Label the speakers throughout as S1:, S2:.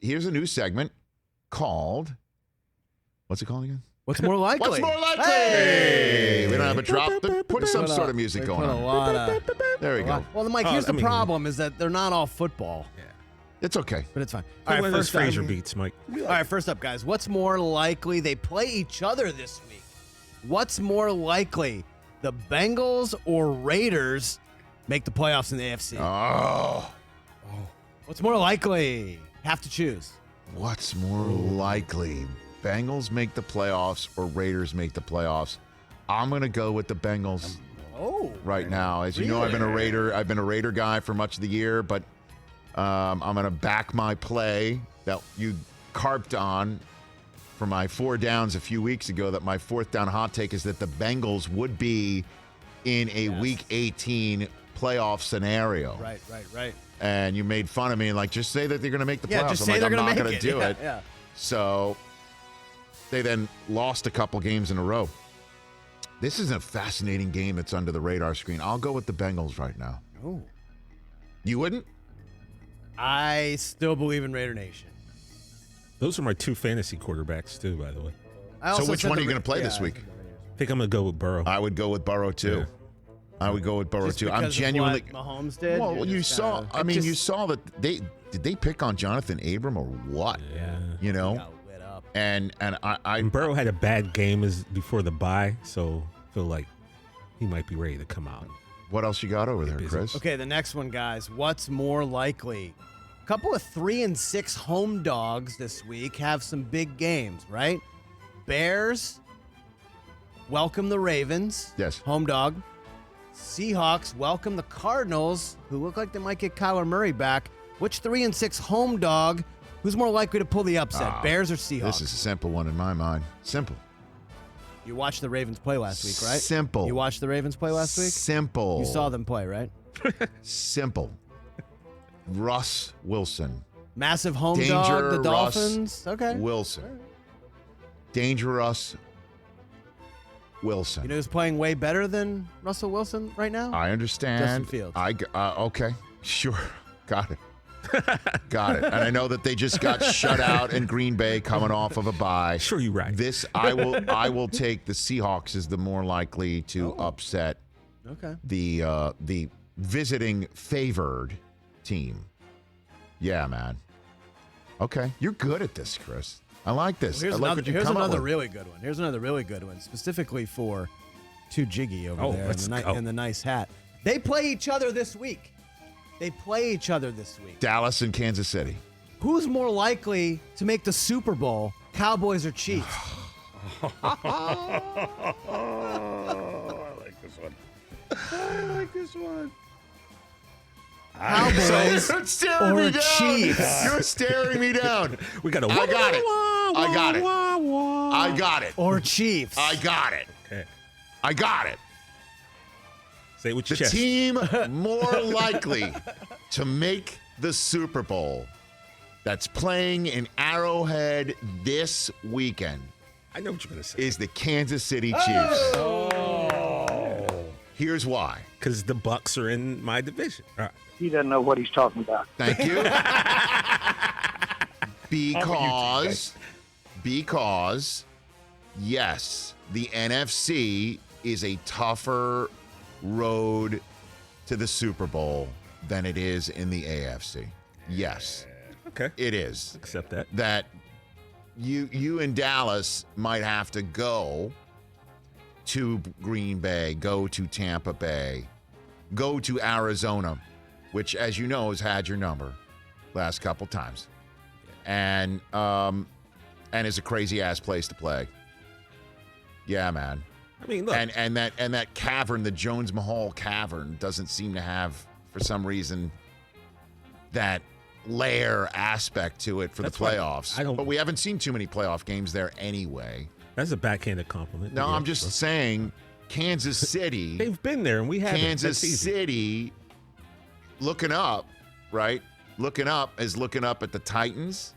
S1: here's a new segment called, what's it called again?
S2: What's more likely?
S1: What's more likely?
S2: Hey!
S1: We don't have a drop. Put some sort of music going on. There we go.
S2: Well, Mike, here's the problem is that they're not all football.
S1: Yeah. It's okay.
S2: But it's fine.
S3: All right, one of those Fraser beats, Mike.
S2: All right, first up, guys. What's more likely? They play each other this week. What's more likely? The Bengals or Raiders make the playoffs in the AFC?
S1: Oh.
S2: What's more likely? Have to choose.
S1: What's more likely? Bengals make the playoffs or Raiders make the playoffs? I'm going to go with the Bengals right now. As you know, I've been a Raider guy for much of the year, but I'm going to back my play that you carped on for my 4 downs a few weeks ago, that my 4th down hot take is that the Bengals would be in a Week 18 playoff scenario.
S2: Right.
S1: And you made fun of me, like, just say that they're going to make the playoffs.
S2: Yeah, just say they're going to make it.
S1: I'm not going to do it.
S2: Yeah.
S1: So they then lost a couple games in a row. This is a fascinating game that's under the radar screen. I'll go with the Bengals right now.
S2: Oh.
S1: You wouldn't?
S2: I still believe in Raider Nation.
S3: Those are my 2 fantasy quarterbacks, too, by the way.
S1: So which one are you going to play this week?
S3: I think I'm going to go with Burrow.
S1: I would go with Burrow, too.
S3: Yeah.
S1: I would go with Burrow,
S2: Just
S1: too.
S2: because
S1: I'm genuinely.
S2: of what Mahomes did?
S1: Well, you saw. You saw that did they pick on Jonathan Abram or what?
S3: Yeah.
S1: You know.
S2: He got lit up.
S1: And
S3: And Burrow had a bad game before the bye, so I feel like he might be ready to come out.
S1: What else you got over there,
S3: busy.
S1: Chris?
S2: Okay, the next one, guys. What's more likely? A couple of 3-6 home dogs this week have some big games, right? Bears welcome the Ravens.
S1: Yes.
S2: Home dog. Seahawks welcome the Cardinals, who look like they might get Kyler Murray back. Which 3-6 home dog? Who's more likely to pull the upset, Bears or Seahawks?
S1: This is a simple one in my mind. Simple.
S2: You watched the Ravens play last week, right?
S1: Simple.
S2: You watched the Ravens play last week?
S1: Simple.
S2: You saw them play, right?
S1: Simple. Russ Wilson.
S2: Massive home
S1: Danger
S2: dog, the
S1: Russ
S2: Dolphins. Okay.
S1: Wilson. Dangerous Wilson.
S2: You know who's playing way better than Russell Wilson right now?
S1: I understand.
S2: Justin Fields.
S1: Okay. Sure. Got it. Got it. And I know that they just got shut out in Green Bay coming off of a bye.
S3: Sure, you're right.
S1: I will take the Seahawks as the more likely to upset the visiting favored team. Yeah, man. Okay. You're good at this, Chris. I like this.
S2: Well, here's
S1: come up
S2: another
S1: with.
S2: really good one. Here's another really good one, specifically for Too Jiggy over there in the nice hat. They play each other this week.
S1: Dallas and Kansas City.
S2: Who's more likely to make the Super Bowl, Cowboys or Chiefs?
S3: I like this one.
S2: Cowboys
S1: You're staring
S2: or
S1: me down.
S2: Chiefs?
S1: You're staring me down.
S3: We got
S1: I got it. I got it.
S2: Or Chiefs?
S1: I got it.
S3: Okay.
S1: I got it.
S3: Say it with
S1: The
S3: your chest.
S1: team more likely to make the Super Bowl that's playing in Arrowhead this weekend
S3: I know what you're going to say.
S1: is the Kansas City Chiefs. Here's why.
S3: Because the Bucks are in my division. All right.
S4: He doesn't know what he's talking about.
S1: Thank you. Because, yes, the NFC is a tougher road to the Super Bowl than it is in the AFC. Yes,
S3: Okay.
S1: it is.
S3: Accept that.
S1: That you in Dallas might have to go to Green Bay, go to Tampa Bay, go to Arizona, which, as you know, has had your number last couple times, and is a crazy ass place to play. Yeah, man.
S3: I mean, look.
S1: And that cavern, the Jones Mahal cavern, doesn't seem to have, for some reason, that lair aspect to it for
S3: That's
S1: the
S3: why
S1: playoffs. But we haven't seen too many playoff games there anyway.
S3: That's a backhanded compliment.
S1: No,
S3: Yeah,
S1: I'm just saying, Kansas City.
S3: They've been there, and we haven't.
S1: Kansas
S3: That's easy.
S1: City, looking up, right? Looking up is looking up at the Titans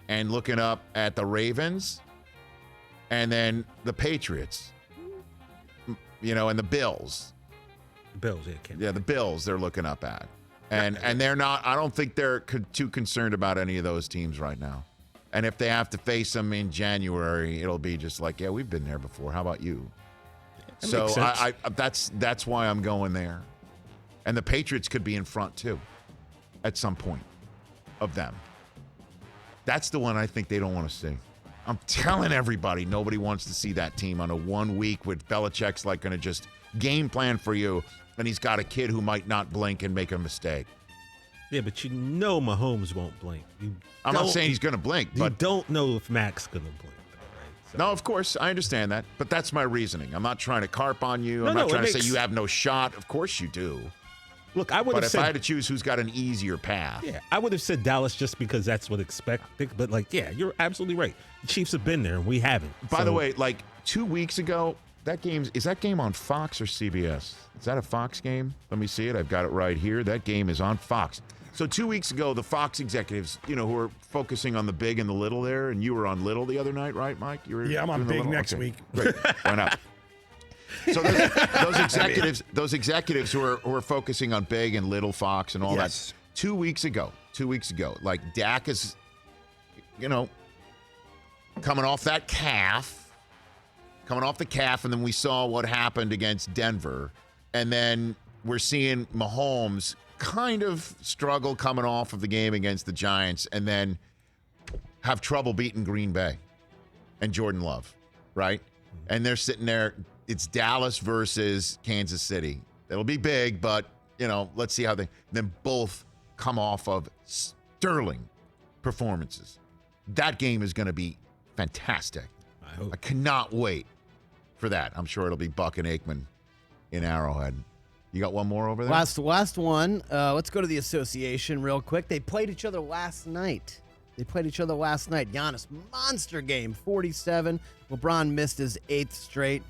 S1: and looking up at the Ravens and then the Patriots, and the Bills.
S3: The Bills, yeah.
S1: Yeah, the Bills they're looking up at. And they're not. I don't think they're too concerned about any of those teams right now. And if they have to face them in January, it'll be just like, yeah, we've been there before. How about you?
S3: That
S1: So
S3: makes sense.
S1: that's why I'm going there. And the Patriots could be in front too, at some point, of them. That's the one I think they don't want to see. I'm telling everybody, nobody wants to see that team on a 1 week with Belichick's like going to just game plan for you, and he's got a kid who might not blink and make a mistake.
S3: Yeah, but you know Mahomes won't blink.
S1: I'm not saying he's going to blink,
S3: You
S1: but
S3: don't know if Mac's going to blink. Right? So,
S1: no, of course, I understand that, but that's my reasoning. I'm not trying to carp on you. I'm
S3: No,
S1: not
S3: no,
S1: trying
S3: it
S1: to say
S3: makes-
S1: you have no shot. Of course you do.
S3: Look, I would
S1: But
S3: have
S1: if
S3: said
S1: I had to choose who's got an easier path,
S3: yeah, I would have said Dallas just because that's what expected. But like, yeah, you're absolutely right. The Chiefs have been there and we haven't.
S1: By
S3: So-
S1: the way, like 2 weeks ago, is that game on Fox or CBS? Is that a Fox game? Let me see it. I've got it right here. That game is on Fox. So 2 weeks ago, the Fox executives, who were focusing on the big and the little there, and you were on little the other night, right, Mike? You were
S4: Yeah, I'm on
S1: doing the
S4: big
S1: little?
S4: next
S1: Okay.
S4: week.
S1: Great. Why not? So those executives who are focusing on big and little Fox and all
S4: Yes.
S1: that. 2 weeks ago, like Dak is, coming off the calf, and then we saw what happened against Denver, and then we're seeing Mahomes kind of struggle coming off of the game against the Giants, and then have trouble beating Green Bay and Jordan Love, right? And they're sitting there. It's Dallas versus Kansas City. It'll be big, but, let's see how they then both come off of sterling performances. That game is going to be fantastic.
S3: I hope.
S1: I cannot wait for that. I'm sure it'll be Buck and Aikman in Arrowhead. You got one more over there?
S2: Last one. Let's go to the association real quick. They played each other last night. Giannis, monster game, 47. LeBron missed his 8th straight.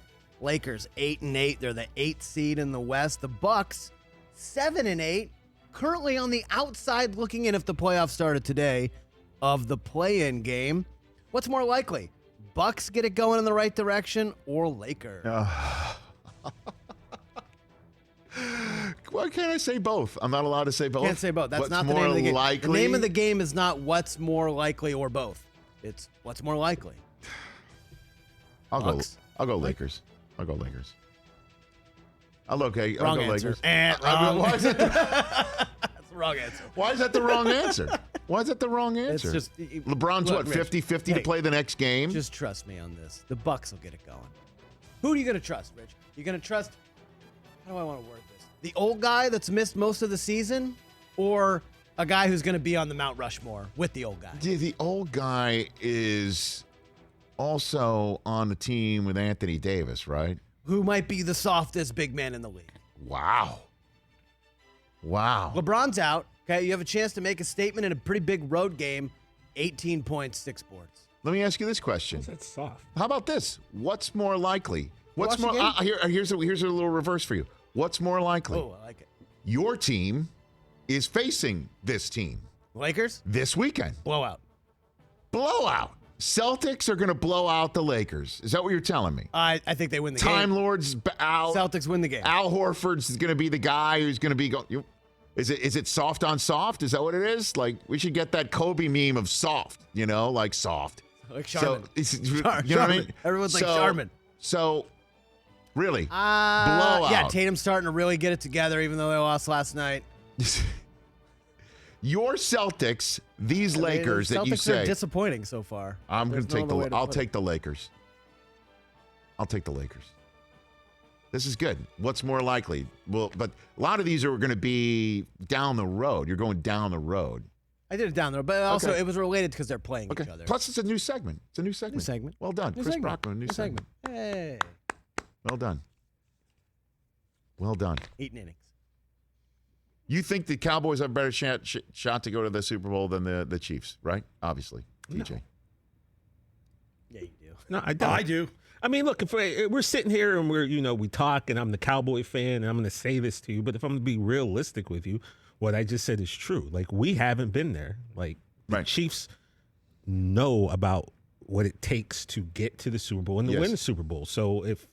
S2: Lakers 8-8. They're the 8th seed in the West. The Bucks 7-8. Currently on the outside looking in, if the playoffs started today, of the play-in game. What's more likely? Bucks get it going in the right direction, or Lakers?
S1: Why can't I say both? I'm not allowed to say both.
S2: Can't say both. That's
S1: What's
S2: not the
S1: more
S2: name of the game.
S1: likely?
S2: The name of the game is not what's more likely or both. It's what's more likely.
S1: I'll go
S2: Bucks.
S1: Lakers. I'll go Lakers. I'll
S2: Wrong
S1: go
S2: answer.
S1: Lakers.
S2: Wrong.
S1: Why is that the,
S2: That's the wrong answer.
S1: why is that the wrong answer? Why is that the wrong
S2: It's
S1: answer?
S2: just
S1: LeBron's
S2: look,
S1: what,
S2: Rich,
S1: 50-50 to
S2: hey,
S1: play the next game?
S2: Just trust me on this. The Bucks will get it going. Who are you going to trust, Rich? You're going to trust, how do I want to word this? The old guy that's missed most of the season, or a guy who's going to be on the Mount Rushmore with the old guy?
S1: The old guy is also on the team with Anthony Davis, right?
S2: Who might be the softest big man in the league?
S1: Wow.
S2: LeBron's out. Okay, you have a chance to make a statement in a pretty big road game. 18 points, 6 boards.
S1: Let me ask you this question.
S3: That's soft.
S1: How about this? What's more likely? What's
S2: Watch
S1: more?
S2: the game?
S1: Here's a little reverse for you. What's more likely?
S2: Oh, I like it.
S1: Your team is facing this team
S2: Lakers?
S1: this weekend.
S2: Blowout.
S1: Blowout. Celtics are going to blow out the Lakers. Is that what you're telling me?
S2: I think they win the
S1: Time
S2: game.
S1: Lord's out.
S2: Celtics win the game.
S1: Al Horford's going to be the guy who's going to be going. Is it soft on soft? Is that what it is? Like, we should get that Kobe meme of soft, like soft.
S2: Like Charmin.
S1: You know what I mean?
S2: Everyone's like Charmin.
S1: So, really, blowout.
S2: Yeah, Tatum's starting to really get it together, even though they lost last night.
S1: Your Celtics, these Lakers
S2: the
S1: that you
S2: Celtics are
S1: say.
S2: disappointing so far.
S1: I'm going
S2: There's
S1: to
S2: no
S1: take
S2: other way to
S1: I'll
S2: put
S1: take the Lakers. I'll take the Lakers. This is good. What's more likely? Well, but a lot of these are going to be down the road. You're going down the road.
S2: I did it down there, but also
S1: Okay.
S2: it was related because they're playing
S1: Okay.
S2: each other.
S1: Plus, it's a new segment. It's a new segment.
S2: New segment.
S1: Well done,
S2: New
S1: Chris
S2: segment.
S1: Brockman. New segment.
S2: Hey,
S1: Well done. Well done.
S2: 8 innings.
S1: You think the Cowboys have a better shot to go to the Super Bowl than the Chiefs, right? Obviously, TJ.
S2: Yeah, you do.
S3: No, I don't.
S4: I do.
S3: I mean, look, if we're sitting here and we talk, and I'm the Cowboy fan, and I'm going to say this to you, but if I'm going to be realistic with you, what I just said is true. Like, we haven't been there. Like, the
S1: Right.
S3: Chiefs know about what it takes to get to the Super Bowl and to
S1: Yes.
S3: win the Super Bowl. So if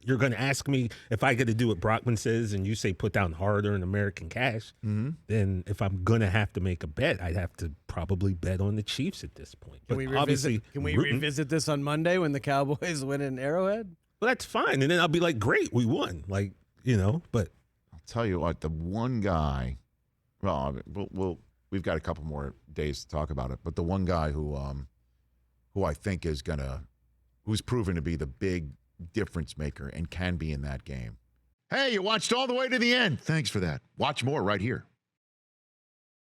S3: you're going to ask me if I get to do what Brockman says and you say put down harder in American cash, then if I'm going to have to make a bet, I'd have to probably bet on the Chiefs at this point.
S2: Can we revisit this on Monday when the Cowboys win in Arrowhead?
S3: Well, that's fine. And then I'll be like, great, we won. Like, you know, but.
S1: I'll tell you what, the one guy, we've got a couple more days to talk about it, but the one guy who I think is who's proven to be the big difference maker and can be in that game. Hey, you watched all the way to the end. Thanks for that. Watch more right here.